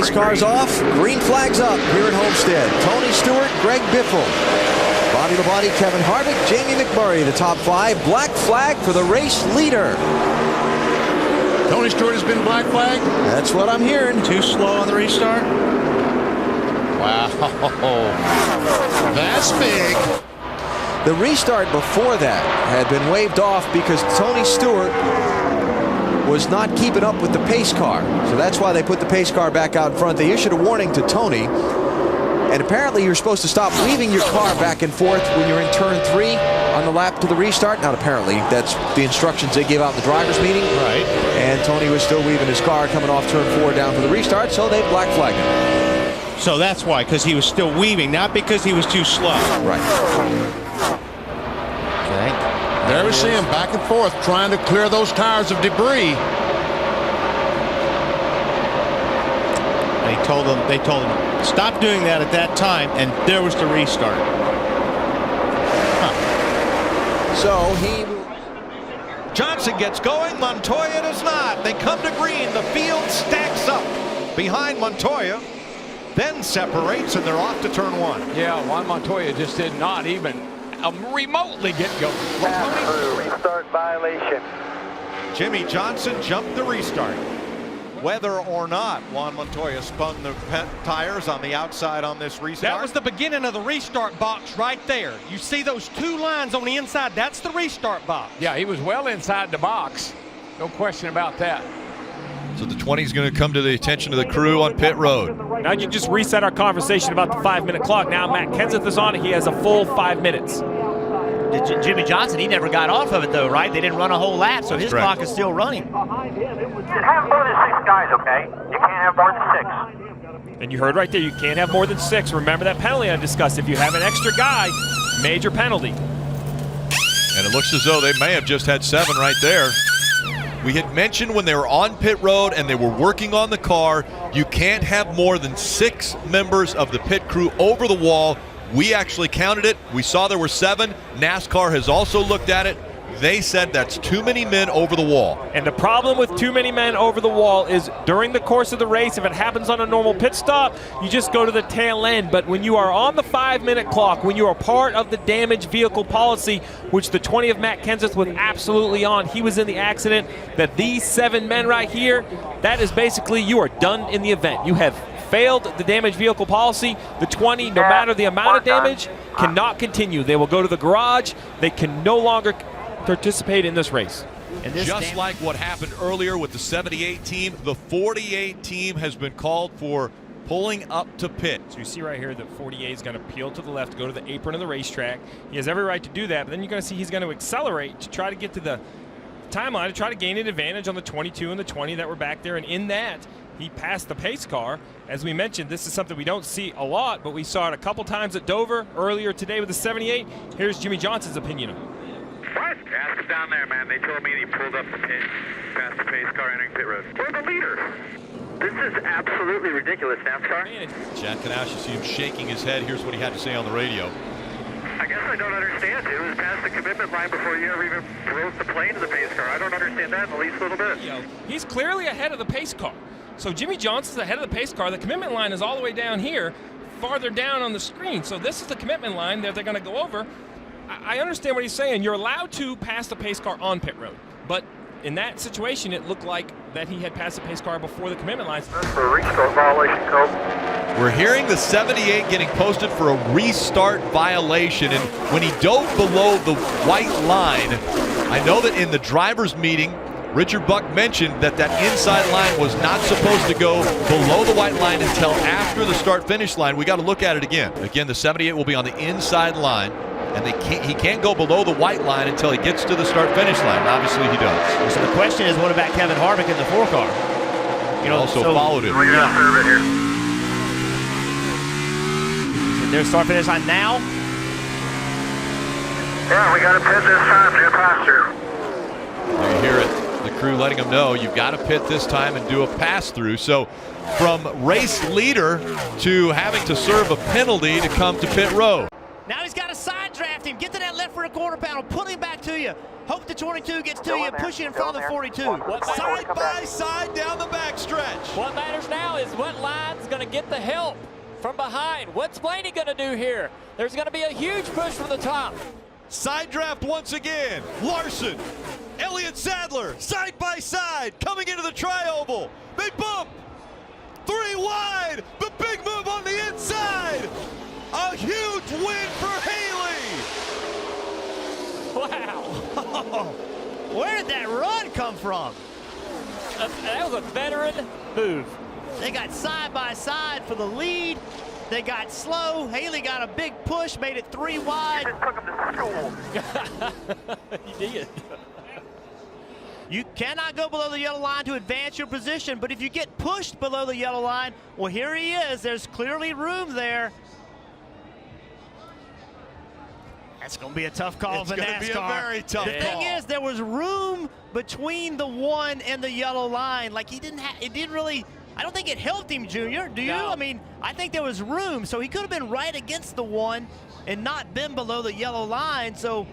pace car's off. Green flag's up here at Homestead. Tony Stewart, Greg Biffle. Body to body, Kevin Harvick, Jamie McMurray, the top 5. Black flag for the race leader. Tony Stewart has been black flag? That's what I'm hearing. Too slow on the restart? Wow. That's big. The restart before that had been waved off because Tony Stewart was not keeping up with the pace car. So that's why they put the pace car back out in front. They issued a warning to Tony. And apparently you're supposed to stop weaving your car back and forth when you're in turn 3 on the lap to the restart. Not apparently. That's the instructions they gave out in the driver's meeting. Right. And Tony was still weaving his car coming off turn 4 down for the restart, so they black flagged him. So that's why, because he was still weaving, not because he was too slow. Right. Okay. There we see him back and forth trying to clear those tires of debris. And they told him, stop doing that at that time, and there was the restart. So Johnson gets going, Montoya does not. They come to green, the field stacks up behind Montoya, then separates, and they're off to turn 1. Yeah, Juan Montoya just did not even remotely get going. Restart violation. Jimmy Johnson jumped the restart. Whether or not Juan Montoya spun the tires on the outside on this restart. That was the beginning of the restart box right there. You see those 2 lines on the inside, that's the restart box. Yeah, he was well inside the box. No question about that. So the 20 is going to come to the attention of the crew on pit road. Now you just reset our conversation about the 5-minute clock. Now Matt Kenseth is on it. He has a full 5 minutes. Jimmy Johnson, he never got off of it though, right? They didn't run a whole lap, so his clock is still running. You can have more than 6 guys, okay? You can't have more than 6. And you heard right there, you can't have more than 6. Remember that penalty I discussed. If you have an extra guy, major penalty. And it looks as though they may have just had 7 right there. We had mentioned when they were on pit road and they were working on the car, you can't have more than 6 members of the pit crew over the wall. We actually counted it. We saw there were 7. NASCAR has also looked at it. They said that's too many men over the wall. And the problem with too many men over the wall is during the course of the race, if it happens on a normal pit stop, you just go to the tail end. But when you are on the 5-minute clock, when you are part of the damaged vehicle policy, which the 20 of Matt Kenseth was absolutely on, he was in the accident, that these 7 men right here, that is basically you are done in the event. You have failed the damaged vehicle policy. The 20, no matter the amount of damage, cannot continue. They will go to the garage. They can no longer participate in this race. And just like what happened earlier with the 78 team, the 48 team has been called for pulling up to pit. So you see right here that 48 is going to peel to the left, go to the apron of the racetrack. He has every right to do that, but then you're going to see he's going to accelerate to try to get to the timeline, to try to gain an advantage on the 22 and the 20 that were back there, and in that, he passed the pace car. As we mentioned, this is something we don't see a lot, but we saw it a couple times at Dover earlier today with the 78. Here's Jimmy Johnson's opinion of it. What? Ask him down there, man. They told me he pulled up the pit, past the pace car entering pit road. We're the leader. This is absolutely ridiculous, NASCAR. Chad Knaus, you see him shaking his head. Here's what he had to say on the radio. I guess I don't understand. It was past the commitment line before you ever even drove the plane to the pace car. I don't understand that in the least little bit. He's clearly ahead of the pace car. So Jimmy Johnson's ahead of the pace car. The commitment line is all the way down here, farther down on the screen. So this is the commitment line that they're going to go over. I understand what he's saying. You're allowed to pass the pace car on pit road. But in that situation, it looked like that he had passed the pace car before the commitment lines. For a restart violation, Cope. We're hearing the 78 getting posted for a restart violation, and when he dove below the white line, I know that in the driver's meeting, Richard Buck mentioned that that inside line was not supposed to go below the white line until after the start-finish line. We got to look at it again. Again, the 78 will be on the inside line, and he can't go below the white line until he gets to the start-finish line. Obviously, he does. So the question is, what about Kevin Harvick in the 4 car? You know, also followed him. So there's start-finish line now. Yeah, we got to pit this time, new pasture. You hear it. The crew letting them know you've got to pit this time and do a pass-through. So from race leader to having to serve a penalty to come to pit road. Now he's got a side draft left him. Get to that left rear quarter panel. Pull him back to you. Hope the 22 gets to you and push you in front of the 42. Side by side down the backstretch. What matters now is what line's going to get the help from behind. What's Blaney going to do here? There's going to be a huge push from the top. Side draft once again. Larson, Elliott Sadler, side by side, coming into the tri-oval. They bump. 3 wide. The big move on the inside. A huge win for Haley. Wow. Where did that run come from? That was a veteran move. They got side by side for the lead. They got slow. Haley got a big push, made it 3 wide. He did. You cannot go below the yellow line to advance your position, but if you get pushed below the yellow line, well, here he is. There's clearly room there. That's going to be a tough call for NASCAR. It's going to be a very tough call. The thing is, there was room between the 1 and the yellow line. Like, it didn't really, I don't think it helped him, Junior. Do you? No. I mean, I think there was room, so he could have been right against the 1 and not been below the yellow line. So,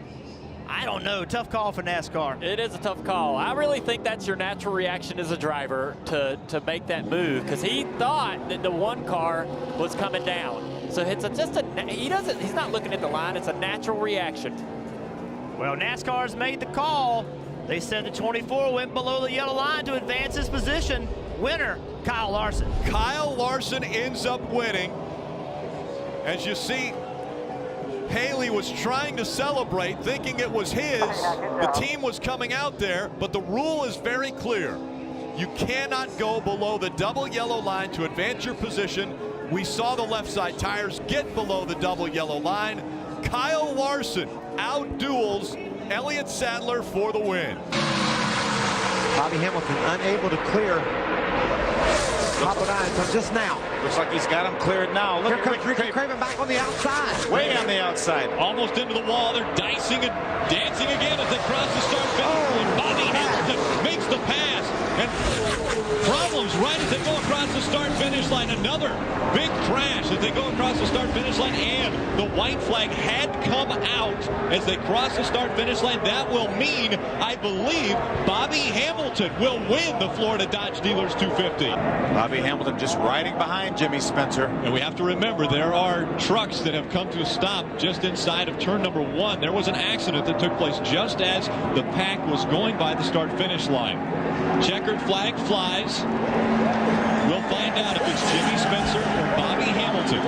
I don't know. Tough call for NASCAR. It is a tough call. I really think that's your natural reaction as a driver to make that move, because he thought that the 1 car was coming down. So it's he's not looking at the line. It's a natural reaction. Well, NASCAR's made the call. They said the 24 went below the yellow line to advance his position. Winner, Kyle Larson. Kyle Larson ends up winning. As you see, Haley was trying to celebrate, thinking it was his. The team was coming out there, but the rule is very clear. You cannot go below the double yellow line to advance your position. We saw the left side tires get below the double yellow line. Kyle Larson outduels Elliott Sadler for the win. Bobby Hamilton unable to clear top of 9 until just now. Looks like he's got him cleared now. Look Here comes Ricky Craven back on the outside. way on the outside. Almost into the wall. They're dicing and dancing again as they cross the start finish line. Bobby Hamilton makes the pass. And problems right as they go across the start finish line. Another big crash as they go across the start finish line. And the white flag had come out as they cross the start finish line. That will mean, I believe, Bobby Hamilton will win the Florida Dodge Dealers 250. Bobby Hamilton just riding behind Jimmy Spencer. And we have to remember, there are trucks that have come to a stop just inside of turn number 1. There was an accident that took place just as the pack was going by the start-finish line. Checkered flag flies. We'll find out if it's Jimmy Spencer or Bobby Hamilton.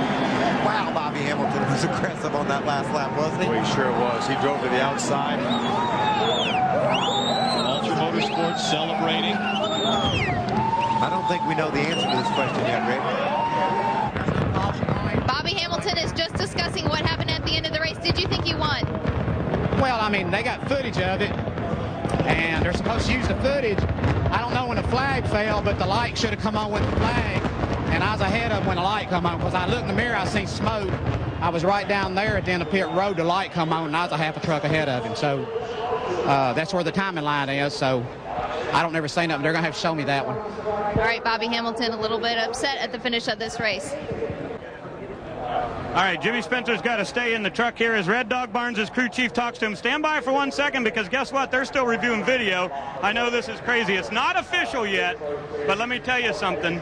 Wow, Bobby Hamilton was aggressive on that last lap, wasn't he? Well, he sure was. He drove to the outside. Ultra Motorsports celebrating. I don't think we know the answer to this question yet, Rick. Bobby Hamilton is just discussing what happened at the end of the race. Did you think he won? Well, I mean, they got footage of it, and they're supposed to use the footage. I don't know when the flag fell, but the light should have come on with the flag, and I was ahead of them when the light come on, because I looked in the mirror, I seen smoke. I was right down there at the end of pit road, the light come on, and I was a half a truck ahead of him. So that's where the timing line is, so I don't ever say nothing. They're going to have to show me that one. All right, Bobby Hamilton a little bit upset at the finish of this race. All right, Jimmy Spencer's got to stay in the truck here as Red Dog Barnes' crew chief talks to him. Stand by for 1 second, because guess what? They're still reviewing video. I know this is crazy. It's not official yet, but let me tell you something.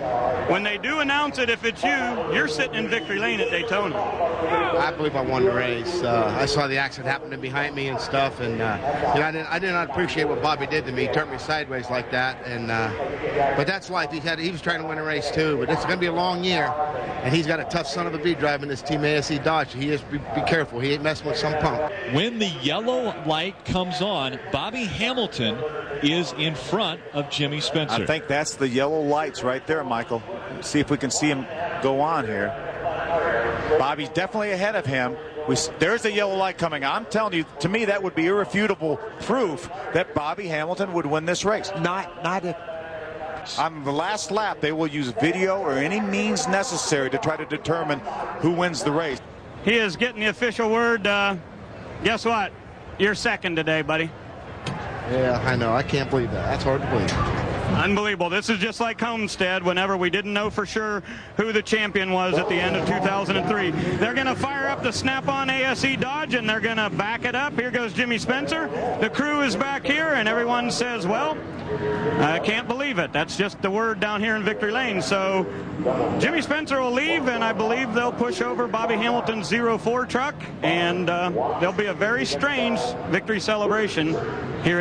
When they do announce it, if it's you, you're sitting in victory lane at Daytona. I believe I won the race. I saw the accident happening behind me and stuff, and you know, I did not appreciate what Bobby did to me. He turned me sideways like that, and but that's life. He was trying to win a race too, but it's going to be a long year, and he's got a tough son of a bee driving this team ASE Dodge. He is. Be careful. He ain't messing with some punk. When the yellow light comes on, Bobby Hamilton is in front of Jimmy Spencer. I think that's the yellow lights right there, Michael. See if we can see him go on here. Bobby's definitely ahead of him. There's a yellow light coming. I'm telling you, to me, that would be irrefutable proof that Bobby Hamilton would win this race. Not if. On the last lap, they will use video or any means necessary to try to determine who wins the race. He is getting the official word. Guess what? You're second today, buddy. Yeah, I know. I can't believe that. That's hard to believe. Unbelievable. This is just like Homestead whenever we didn't know for sure who the champion was at the end of 2003. They're going to fire up the Snap-on ASE Dodge, and they're going to back it up. Here goes Jimmy Spencer. The crew is back here, and everyone says, well, I can't believe it. That's just the word down here in Victory Lane. So Jimmy Spencer will leave, and I believe they'll push over Bobby Hamilton's 04 truck, and there'll be a very strange victory celebration here